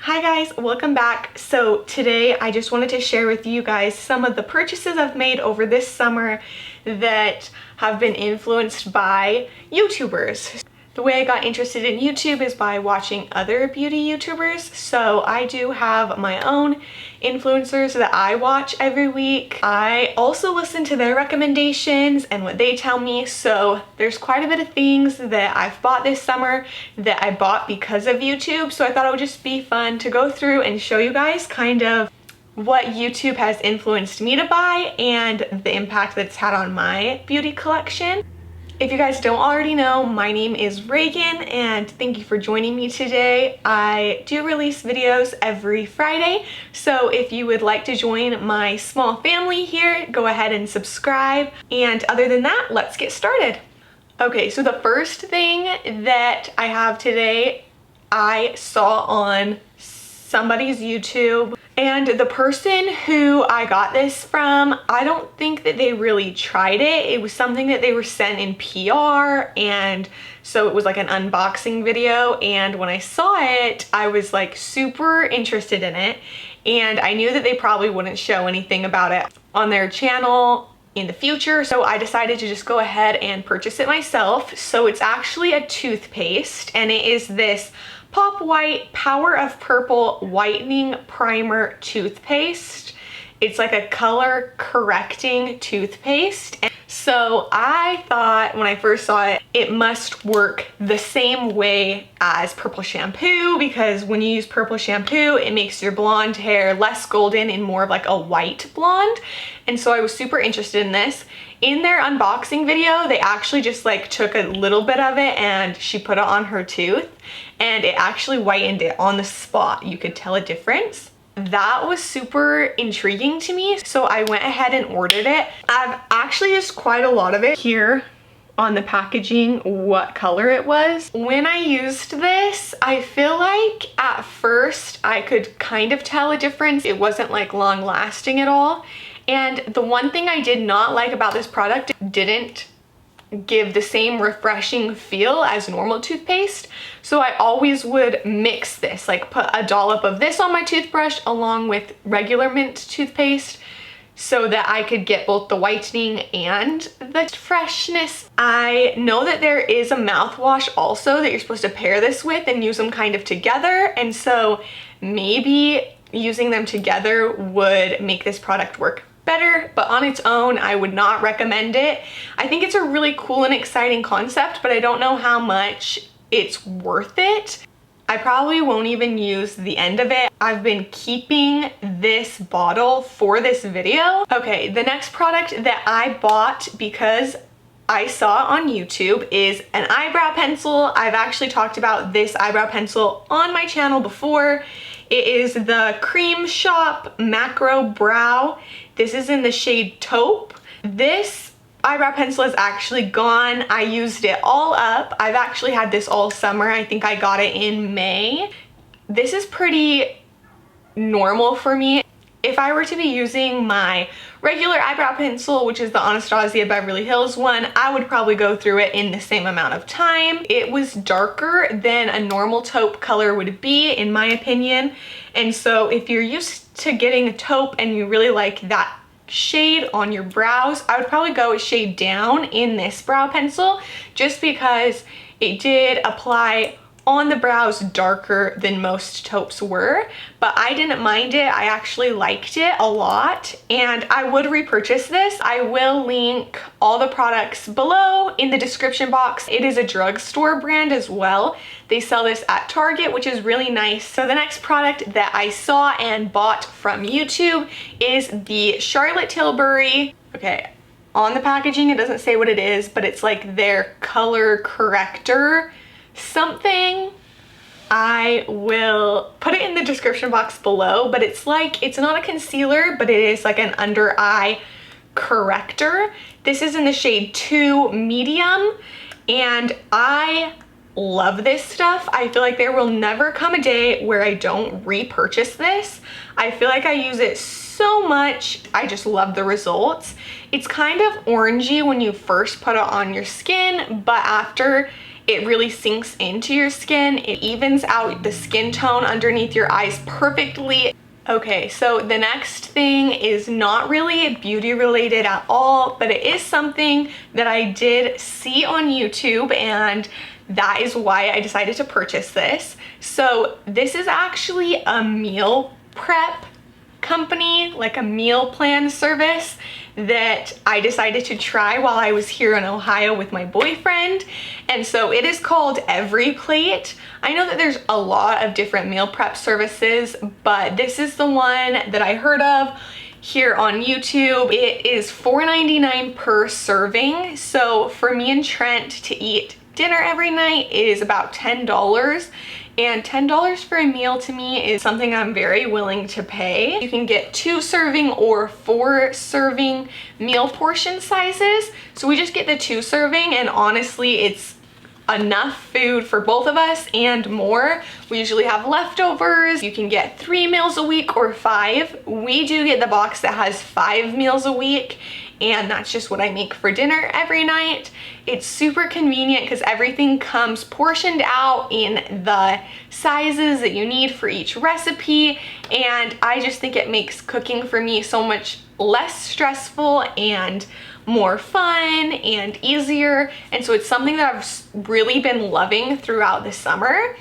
Hi guys, welcome back. So today I just wanted to share with you guys some of the purchases I've made over this summer that have been influenced by YouTubers. The way I got interested in YouTube is by watching other beauty YouTubers. So I do have my own influencers that I watch every week. I also listen to their recommendations and what they tell me. So there's quite a bit of things that I've bought this summer that I bought because of YouTube. So I thought it would just be fun to go through and show you guys kind of what YouTube has influenced me to buy and the impact that it's had on my beauty collection. If you guys don't already know, my name is Reagan and thank you for joining me today. I do release videos every Friday, so if you would like to join my small family here, go ahead and subscribe. And other than that, let's get started. Okay, so the first thing that I have today, I saw on somebody's YouTube. And the person who I got this from, I don't think that they really tried it. It was something that they were sent in PR, and so it was like an unboxing video. And when I saw it, I was like super interested in it. And I knew that they probably wouldn't show anything about it on their channel in the future. So I decided to just go ahead and purchase it myself. So it's actually a toothpaste, and it is this Pop White Power of Purple Whitening Primer Toothpaste. It's like a color correcting toothpaste. So I thought when I first saw it, it must work the same way as purple shampoo, because when you use purple shampoo, it makes your blonde hair less golden and more of like a white blonde. And so I was super interested in this. In their unboxing video, they actually just like took a little bit of it and she put it on her tooth, and it actually whitened it on the spot. You could tell a difference. That was super intriguing to me, so I went ahead and ordered it. I've actually used quite a lot of it. Here on the packaging what color it was. When I used this, I feel like at first I could kind of tell a difference. It wasn't like long lasting at all. And the one thing I did not like about this product, it didn't give the same refreshing feel as normal toothpaste. So I always would mix this, like put a dollop of this on my toothbrush along with regular mint toothpaste so that I could get both the whitening and the freshness. I know that there is a mouthwash also that you're supposed to pair this with and use them kind of together. And so maybe using them together would make this product work better, but on its own, I would not recommend it. I think it's a really cool and exciting concept, but I don't know how much it's worth it. I probably won't even use the end of it. I've been keeping this bottle for this video. Okay, the next product that I bought because I saw on YouTube is an eyebrow pencil. I've actually talked about this eyebrow pencil on my channel before. It is the Cream Shop Macro Brow. This is in the shade Taupe. This eyebrow pencil is actually gone. I used it all up. I've actually had this all summer. I think I got it in May. This is pretty normal for me. If I were to be using my regular eyebrow pencil, which is the Anastasia Beverly Hills one, I would probably go through it in the same amount of time. It was darker than a normal taupe color would be, in my opinion. And so if you're used to getting a taupe and you really like that shade on your brows, I would probably go a shade down in this brow pencil just because it did apply on the brows darker than most taupes were, but I didn't mind it. I actually liked it a lot and I would repurchase this. I will link all the products below in the description box. It is a drugstore brand as well. They sell this at Target, which is really nice. So the next product that I saw and bought from YouTube is the Charlotte Tilbury. Okay, on the packaging it doesn't say what it is, but it's like their color corrector something. I will put it in the description box below, but it's like, it's not a concealer, but it is like an under eye corrector. This is in the shade 2 medium, and I love this stuff. I feel like there will never come a day where I don't repurchase this. I feel like I use it so much. I just love the results. It's kind of orangey when you first put it on your skin, but after it really sinks into your skin. It evens out the skin tone underneath your eyes perfectly. Okay, so the next thing is not really beauty related at all, but it is something that I did see on YouTube, and that is why I decided to purchase this. So this is actually a meal prep company, like a meal plan service that I decided to try while I was here in Ohio with my boyfriend. And so it is called Every Plate. I know that there's a lot of different meal prep services, but this is the one that I heard of here on YouTube. It is $4.99 per serving. So for me and Trent to eat dinner every night is about $10. And $10 for a meal to me is something I'm very willing to pay. You can get 2 serving or 4 serving meal portion sizes. So we just get the 2 serving, and honestly, it's enough food for both of us and more. We usually have leftovers. You can get 3 meals a week or 5. We do get the box that has 5 meals a week, and that's just what I make for dinner every night. It's super convenient because everything comes portioned out in the sizes that you need for each recipe, and I just think it makes cooking for me so much less stressful and more fun and easier. And so it's something that I've really been loving throughout the summer.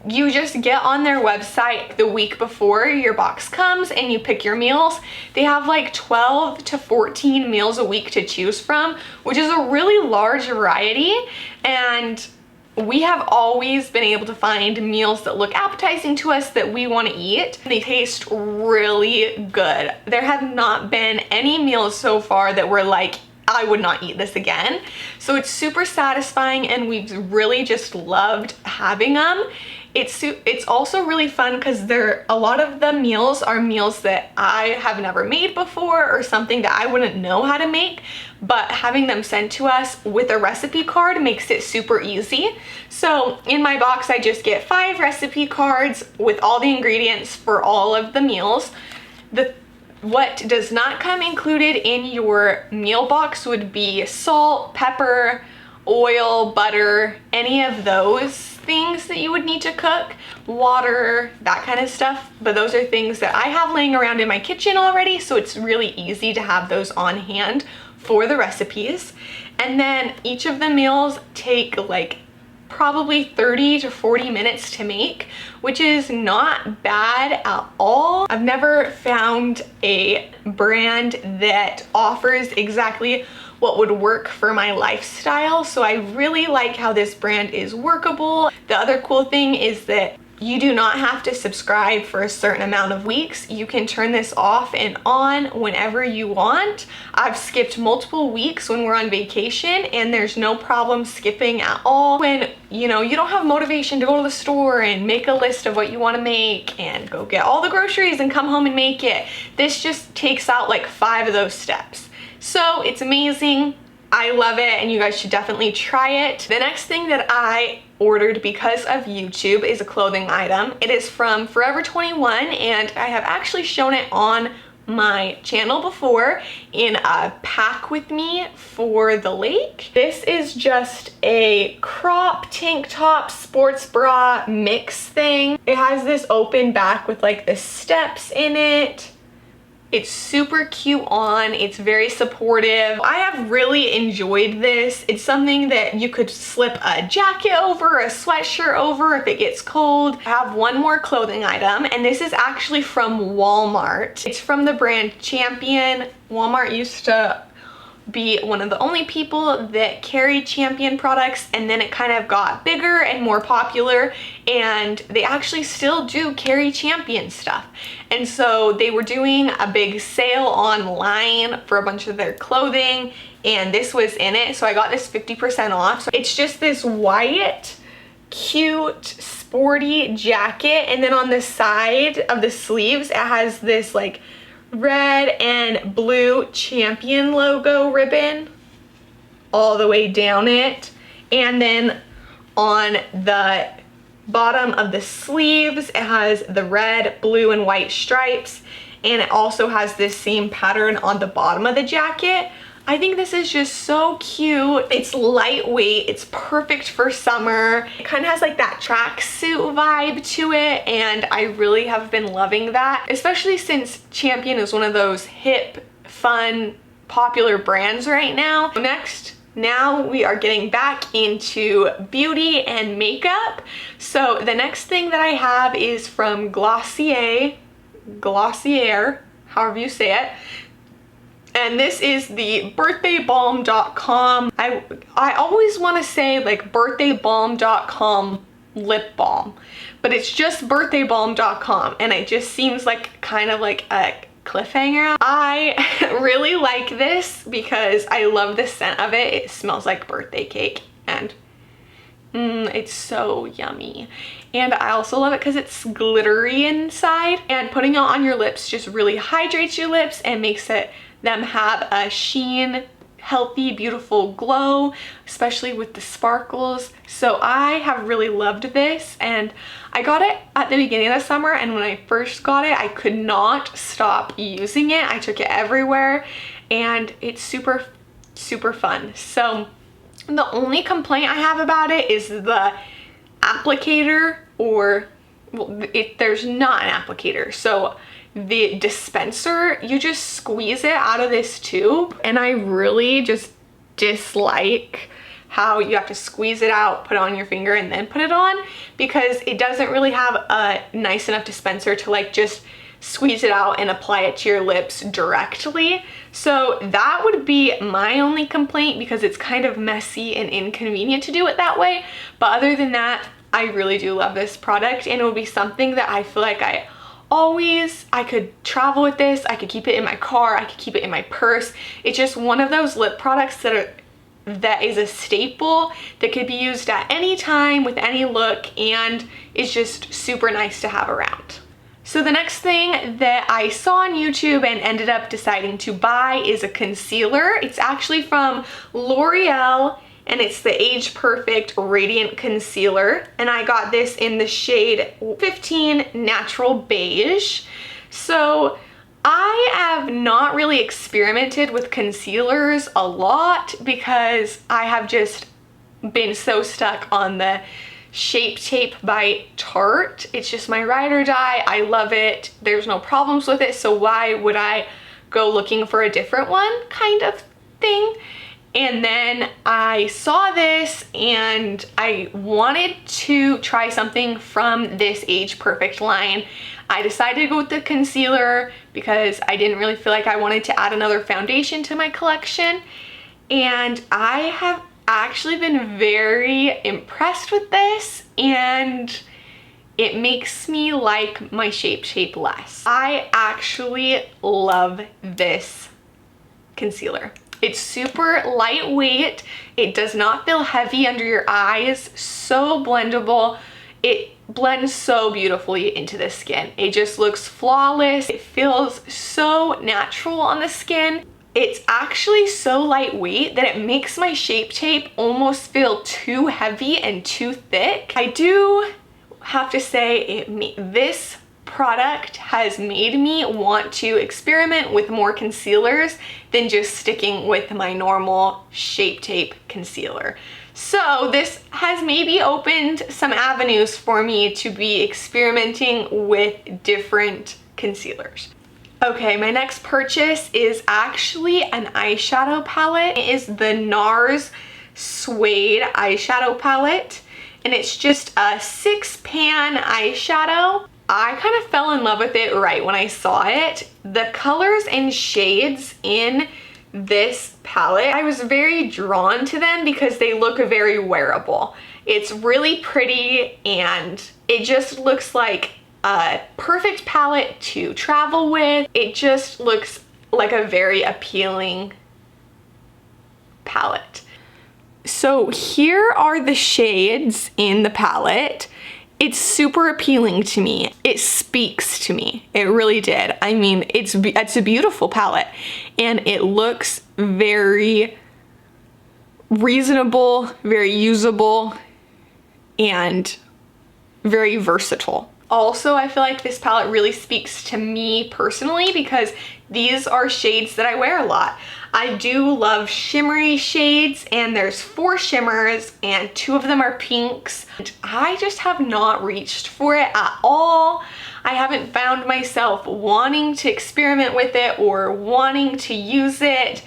You just get on their website the week before your box comes and you pick your meals. They have like 12 to 14 meals a week to choose from, which is a really large variety. And we have always been able to find meals that look appetizing to us that we want to eat. They taste really good. There have not been any meals so far that were like, I would not eat this again. So it's super satisfying, and we've really just loved having them. It's also really fun because a lot of the meals are meals that I have never made before, or something that I wouldn't know how to make, but having them sent to us with a recipe card makes it super easy. So in my box, I just get 5 recipe cards with all the ingredients for all of the meals. What does not come included in your meal box would be salt, pepper, oil, butter, any of those things that you would need to cook, water, that kind of stuff. But those are things that I have laying around in my kitchen already, so it's really easy to have those on hand for the recipes. And then each of the meals take like probably 30 to 40 minutes to make, which is not bad at all. I've never found a brand that offers exactly what would work for my lifestyle, so I really like how this brand is workable. The other cool thing is that you do not have to subscribe for a certain amount of weeks. You can turn this off and on whenever you want. I've skipped multiple weeks when we're on vacation, and there's no problem skipping at all. When you don't have motivation to go to the store and make a list of what you want to make and go get all the groceries and come home and make it, this just takes out like 5 of those steps. So it's amazing. I love it, and you guys should definitely try it. The next thing that I ordered because of YouTube is a clothing item. It is from Forever 21, and I have actually shown it on my channel before in a pack with me for the lake. This is just a crop tank top sports bra mix thing. It has this open back with like the steps in it. It's super cute on, it's very supportive. I have really enjoyed this. It's something that you could slip a jacket over, a sweatshirt over if it gets cold. I have one more clothing item, and this is actually from Walmart. It's from the brand Champion. Walmart used to be one of the only people that carried Champion products, and then it kind of got bigger and more popular, and they actually still do carry Champion stuff. And so they were doing a big sale online for a bunch of their clothing, and this was in it, so I got this 50% off. So it's just this white, cute, sporty jacket, and then on the side of the sleeves it has this like red and blue Champion logo ribbon all the way down it, and then on the bottom of the sleeves it has the red, blue, and white stripes, and it also has this same pattern on the bottom of the jacket. I think this is just so cute. It's lightweight, it's perfect for summer. It kind of has like that tracksuit vibe to it, and I really have been loving that, especially since Champion is one of those hip, fun, popular brands right now. Now we are getting back into beauty and makeup. So the next thing that I have is from Glossier, however you say it. And this is the birthdaybalm.com. I always want to say like birthdaybalm.com lip balm, but it's just birthdaybalm.com, and it just seems like kind of like a cliffhanger. I really like this because I love the scent of it. It smells like birthday cake, and it's so yummy. And I also love it because it's glittery inside, and putting it on your lips just really hydrates your lips and makes them have a sheen, healthy, beautiful glow, especially with the sparkles. So I have really loved this, and I got it at the beginning of the summer, and when I first got it, I could not stop using it. I took it everywhere, and it's super, super fun. So the only complaint I have about it is the applicator, or well, there's not an applicator. So the dispenser, you just squeeze it out of this tube, and I really just dislike how you have to squeeze it out, put it on your finger, and then put it on, because it doesn't really have a nice enough dispenser to like just squeeze it out and apply it to your lips directly. So that would be my only complaint, because it's kind of messy and inconvenient to do it that way. But other than that, I really do love this product, and it will be something that I feel like I could travel with this. I could keep it in my car, I could keep it in my purse. It's just one of those lip products that is a staple that could be used at any time with any look, and is just super nice to have around. So the next thing that I saw on YouTube and ended up deciding to buy is a concealer. It's actually from L'Oreal, and it's the Age Perfect Radiant Concealer. And I got this in the shade 15 Natural Beige. So I have not really experimented with concealers a lot, because I have just been so stuck on the Shape Tape by Tarte. It's just my ride or die. I love it. There's no problems with it, so why would I go looking for a different one, kind of thing. And then I saw this and I wanted to try something from this Age Perfect line. I decided to go with the concealer because I didn't really feel like I wanted to add another foundation to my collection. And I have actually been very impressed with this, and it makes me like my Shape Tape less. I actually love this concealer. It's super lightweight. It does not feel heavy under your eyes. So blendable. It blends so beautifully into the skin. It just looks flawless. It feels so natural on the skin. It's actually so lightweight that it makes my Shape Tape almost feel too heavy and too thick. I do have to say this product has made me want to experiment with more concealers than just sticking with my normal Shape Tape concealer. So this has maybe opened some avenues for me to be experimenting with different concealers. Okay, my next purchase is actually an eyeshadow palette. It is the NARS Suede eyeshadow palette, and it's just a 6-pan eyeshadow. I kind of fell in love with it right when I saw it. The colors and shades in this palette, I was very drawn to them because they look very wearable. It's really pretty, and it just looks like a perfect palette to travel with. It just looks like a very appealing palette. So here are the shades in the palette. It's super appealing to me. It speaks to me. It really did. I mean, it's a beautiful palette, and it looks very reasonable, very usable, and very versatile. Also, I feel like this palette really speaks to me personally because these are shades that I wear a lot. I do love shimmery shades, and there's 4 shimmers and 2 of them are pinks. And I just have not reached for it at all. I haven't found myself wanting to experiment with it or wanting to use it.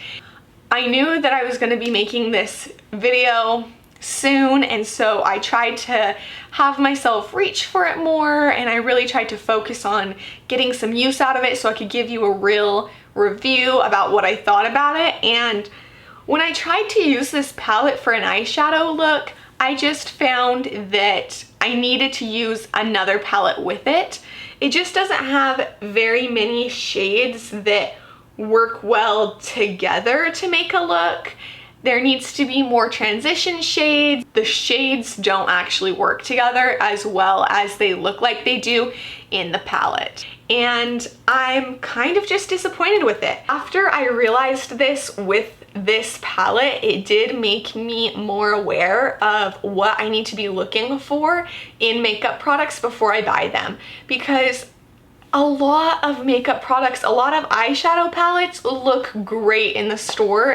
I knew that I was going to be making this video soon, and so I tried to have myself reach for it more, and I really tried to focus on getting some use out of it so I could give you a real review about what I thought about it. And when I tried to use this palette for an eyeshadow look, I just found that I needed to use another palette with it. It just doesn't have very many shades that work well together to make a look. There needs to be more transition shades. The shades don't actually work together as well as they look like they do in the palette. And I'm kind of just disappointed with it. After I realized this with this palette, it did make me more aware of what I need to be looking for in makeup products before I buy them. Because a lot of makeup products, a lot of eyeshadow palettes look great in the store.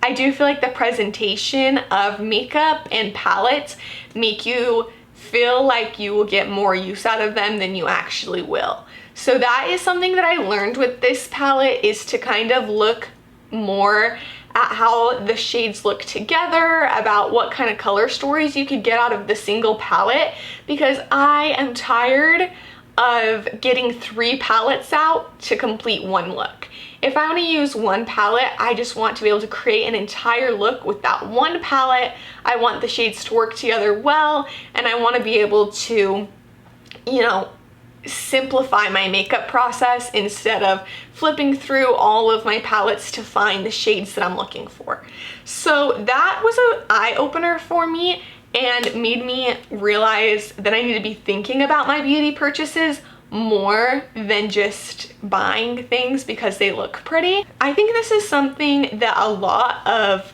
I do feel like the presentation of makeup and palettes make you feel like you will get more use out of them than you actually will. So that is something that I learned with this palette, is to kind of look more at how the shades look together, about what kind of color stories you could get out of the single palette, because I am tired of getting 3 palettes out to complete one look. If I want to use one palette, I just want to be able to create an entire look with that one palette. I want the shades to work together well, and I want to be able to, you know, simplify my makeup process instead of flipping through all of my palettes to find the shades that I'm looking for. So that was an eye-opener for me and made me realize that I need to be thinking about my beauty purchases more than just buying things because they look pretty. I think this is something that a lot of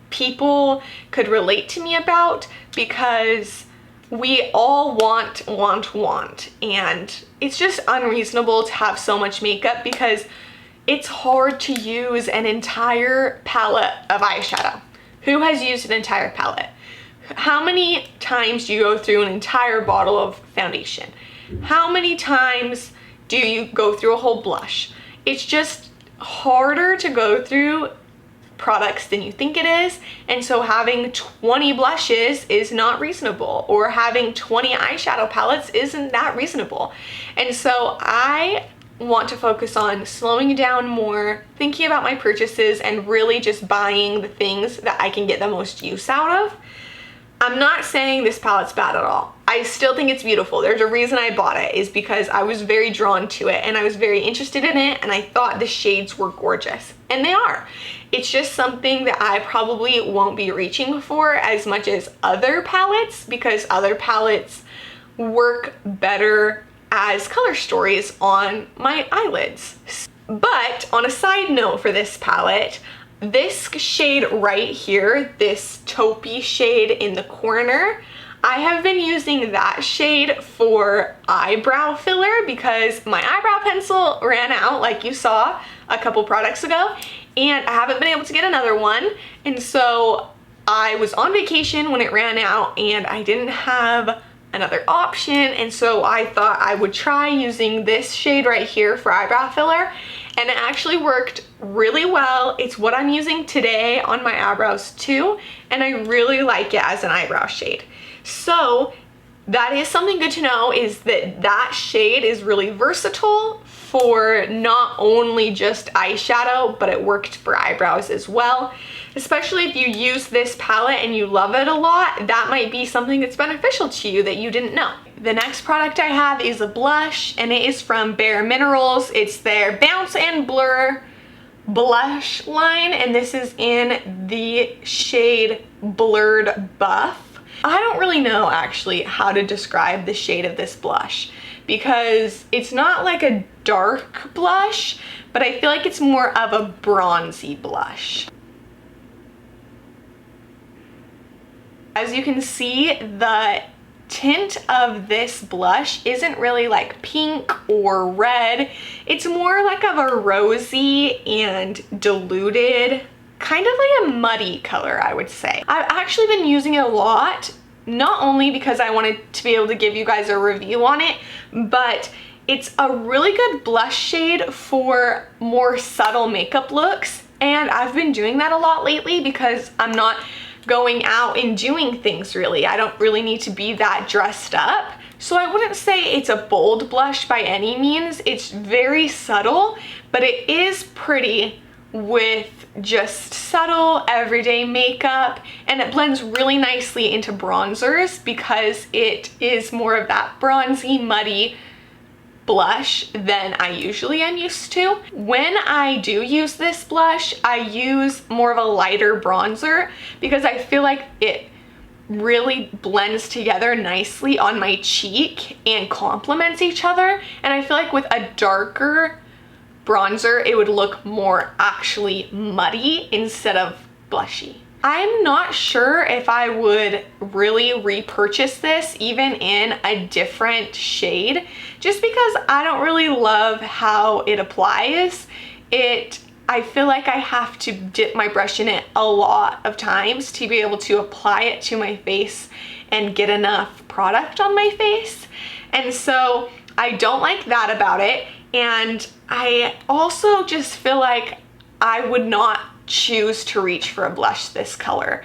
people could relate to me about, because we all want, and it's just unreasonable to have so much makeup because it's hard to use an entire palette of eyeshadow. Who has used an entire palette? How many times do you go through an entire bottle of foundation? How many times do you go through a whole blush? It's just harder to go through products than you think it is, and so having 20 blushes is not reasonable, or having 20 eyeshadow palettes isn't that reasonable. And so I want to focus on slowing down more, thinking about my purchases, and really just buying the things that I can get the most use out of. I'm not saying this palette's bad at all. I still think it's beautiful. There's a reason I bought it, is because I was very drawn to it and I was very interested in it, and I thought the shades were gorgeous, and they are. It's just something that I probably won't be reaching for as much as other palettes, because other palettes work better as color stories on my eyelids. But on a side note for this palette, this shade right here, this taupey shade in the corner, I have been using that shade for eyebrow filler because my eyebrow pencil ran out, like you saw a couple products ago, and I haven't been able to get another one. And so I was on vacation when it ran out and I didn't have another option, and so I thought I would try using this shade right here for eyebrow filler, and it actually worked really well. It's what I'm using today on my eyebrows too, and I really like it as an eyebrow shade. So that is something good to know, is that that shade is really versatile for not only just eyeshadow, but it worked for eyebrows as well. Especially if you use this palette and you love it a lot, that might be something that's beneficial to you that you didn't know. The next product I have is a blush, and it is from Bare Minerals. It's their Bounce and Blur blush line, and this is in the shade Blurred Buff. I don't really know actually how to describe the shade of this blush, because it's not like a dark blush, but I feel like it's more of a bronzy blush. As you can see, the tint of this blush isn't really like pink or red. It's more like of a rosy and diluted, kind of like a muddy color, I would say. I've actually been using it a lot, not only because I wanted to be able to give you guys a review on it, but it's a really good blush shade for more subtle makeup looks. And I've been doing that a lot lately because I'm not going out and doing things really. I don't really need to be that dressed up. So I wouldn't say it's a bold blush by any means. It's very subtle, but it is pretty with just subtle everyday makeup, and it blends really nicely into bronzers because it is more of that bronzy, muddy blush than I usually am used to. When I do use this blush, I use more of a lighter bronzer because I feel like it really blends together nicely on my cheek and complements each other. And I feel like with a darker bronzer, it would look more actually muddy instead of blushy. I'm not sure if I would really repurchase this even in a different shade, just because I don't really love how it applies. I feel like I have to dip my brush in it a lot of times to be able to apply it to my face and get enough product on my face. And so I don't like that about it. And I also just feel like I would not choose to reach for a blush this color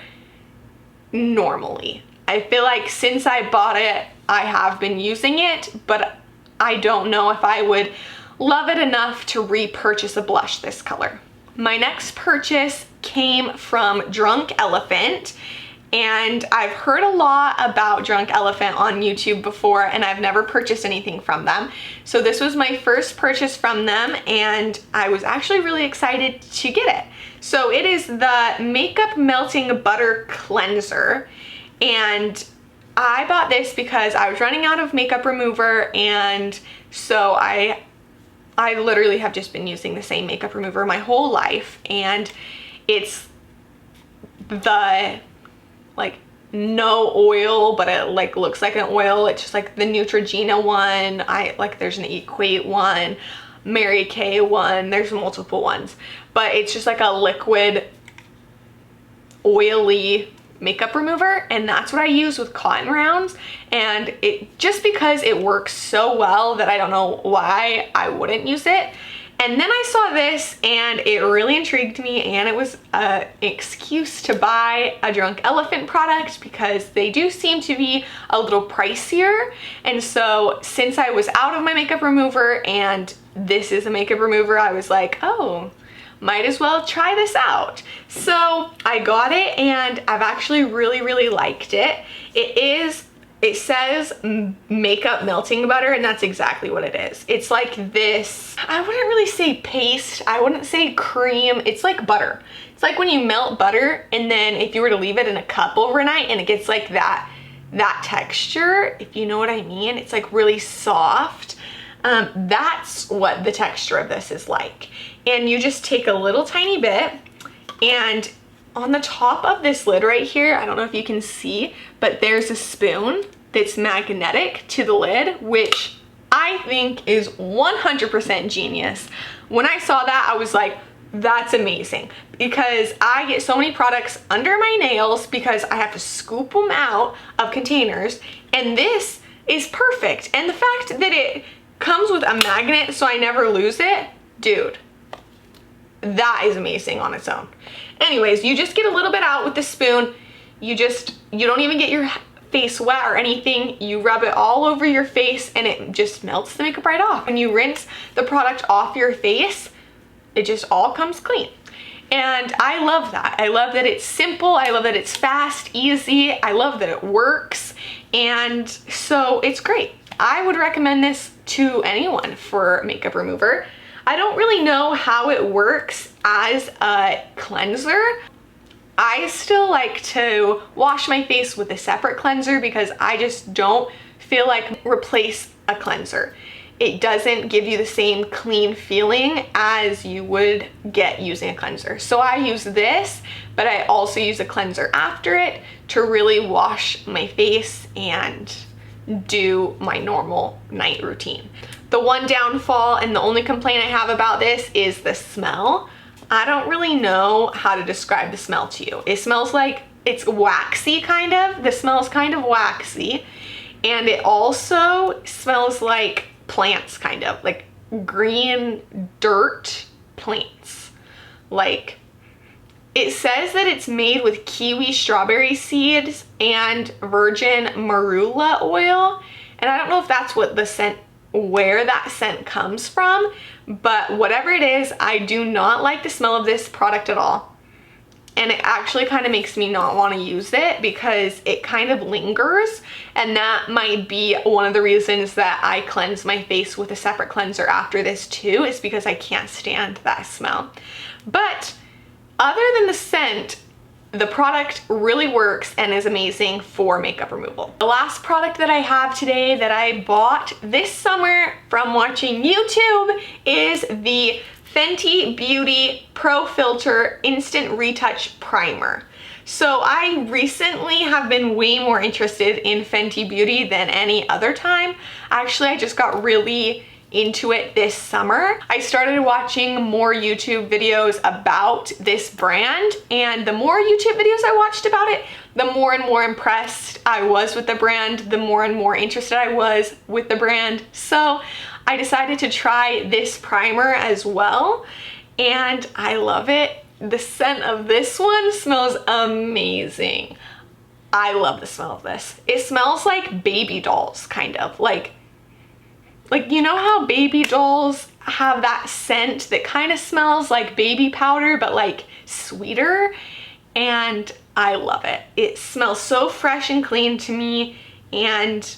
normally. I feel like since I bought it, I have been using it, but I don't know if I would love it enough to repurchase a blush this color. My next purchase came from Drunk Elephant, and I've heard a lot about Drunk Elephant on YouTube before, and I've never purchased anything from them. So this was my first purchase from them, and I was actually really excited to get it. So it is the Makeup Melting Butter Cleanser, and I bought this because I was running out of makeup remover, and so I literally have just been using the same makeup remover my whole life, and it's the like no oil, but it like looks like an oil. It's just like the Neutrogena one. There's an Equate one, Mary Kay one, there's multiple ones, but it's just like a liquid oily makeup remover, and that's what I use with cotton rounds. And it just because it works so well that I don't know why I wouldn't use it. And then I saw this and it really intrigued me, and it was an excuse to buy a Drunk Elephant product because they do seem to be a little pricier. And so since I was out of my makeup remover and this is a makeup remover, I was like, oh, might as well try this out. So I got it and I've actually really liked it. It says makeup melting butter, and that's exactly what it is. It's like this, I wouldn't really say paste, I wouldn't say cream, it's like butter. It's like when you melt butter and then if you were to leave it in a cup overnight and it gets like that texture, if you know what I mean. It's like really soft. That's what the texture of this is like. And you just take a little tiny bit, and on the top of this lid right here, I don't know if you can see, but there's a spoon that's magnetic to the lid, which I think is 100% genius. When I saw that, I was like, that's amazing, because I get so many products under my nails because I have to scoop them out of containers, and this is perfect. And the fact that it comes with a magnet so I never lose it, dude, that is amazing on its own. Anyways, you just get a little bit out with the spoon. You don't even get your face wet or anything. You rub it all over your face and it just melts the makeup right off. When you rinse the product off your face, it just all comes clean. And I love that. I love that it's simple. I love that it's fast, easy. I love that it works. And so it's great. I would recommend this to anyone for makeup remover. I don't really know how it works as a cleanser. I still like to wash my face with a separate cleanser because I just don't feel like replace a cleanser. It doesn't give you the same clean feeling as you would get using a cleanser. So I use this, but I also use a cleanser after it to really wash my face and do my normal night routine. The one downfall and the only complaint I have about this is the smell. I don't really know how to describe the smell to you. It smells like it's waxy kind of. The smell is kind of waxy. And it also smells like plants kind of, like green dirt plants. Like, it says that it's made with kiwi strawberry seeds and virgin marula oil. And I don't know if that's what the scent, where that scent comes from, but whatever it is, I do not like the smell of this product at all. And it actually kind of makes me not want to use it because it kind of lingers, and that might be one of the reasons that I cleanse my face with a separate cleanser after this too, is because I can't stand that smell. But other than the scent, the product really works and is amazing for makeup removal. The last product that I have today that I bought this summer from watching YouTube is the Fenty Beauty Pro Filter Instant Retouch Primer. So I recently have been way more interested in Fenty Beauty than any other time. Actually, I just got really into it this summer. I started watching more YouTube videos about this brand, and the more YouTube videos I watched about it, the more and more impressed I was with the brand, the more and more interested I was with the brand. So I decided to try this primer as well, and I love it. The scent of this one smells amazing. I love the smell of this. It smells like baby dolls, kind of. Like you know how baby dolls have that scent that kind of smells like baby powder, but like sweeter? And I love it. It smells so fresh and clean to me, and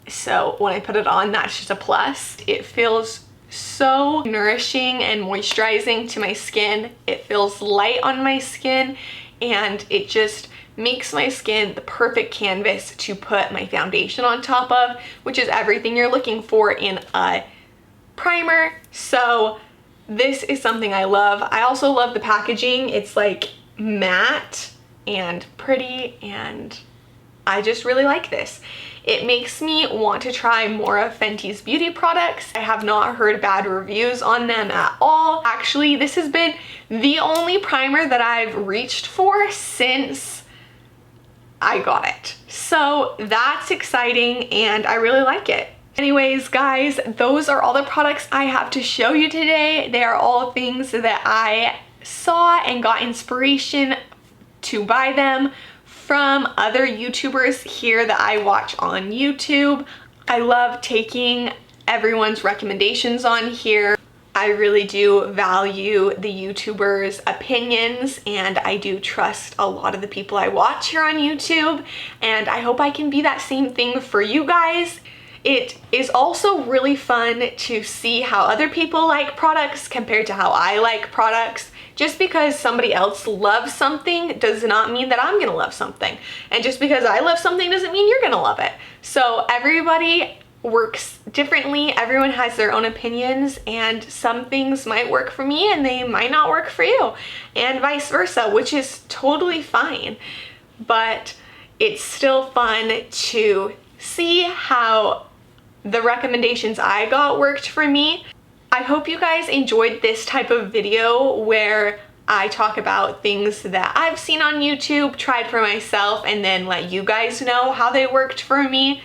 so when I put it on, that's just a plus. It feels so nourishing and moisturizing to my skin. It feels light on my skin, and it just makes my skin the perfect canvas to put my foundation on top of, which is everything you're looking for in a primer. So this is something I love. I also love the packaging. It's like matte and pretty, and I just really like this. It makes me want to try more of Fenty's beauty products. I have not heard bad reviews on them at all. Actually, this has been the only primer that I've reached for since I got it. So that's exciting, and I really like it. Anyways, guys, those are all the products I have to show you today. They are all things that I saw and got inspiration to buy them from other YouTubers here that I watch on YouTube. I love taking everyone's recommendations on here. I really do value the YouTubers' opinions, and I do trust a lot of the people I watch here on YouTube, and I hope I can be that same thing for you guys. It is also really fun to see how other people like products compared to how I like products. Just because somebody else loves something does not mean that I'm gonna love something. And just because I love something doesn't mean you're gonna love it. So everybody works differently. Everyone has their own opinions, and some things might work for me and they might not work for you, and vice versa, which is totally fine. But it's still fun to see how the recommendations I got worked for me. I hope you guys enjoyed this type of video where I talk about things that I've seen on YouTube, tried for myself, and then let you guys know how they worked for me.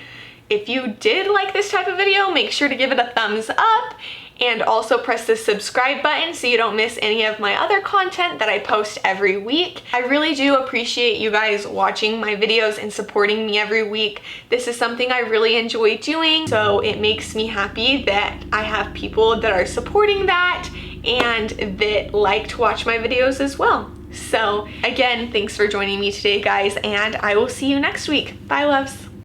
If you did like this type of video, make sure to give it a thumbs up, and also press the subscribe button so you don't miss any of my other content that I post every week. I really do appreciate you guys watching my videos and supporting me every week. This is something I really enjoy doing, so it makes me happy that I have people that are supporting that and that like to watch my videos as well. So again, thanks for joining me today, guys, and I will see you next week. Bye, loves.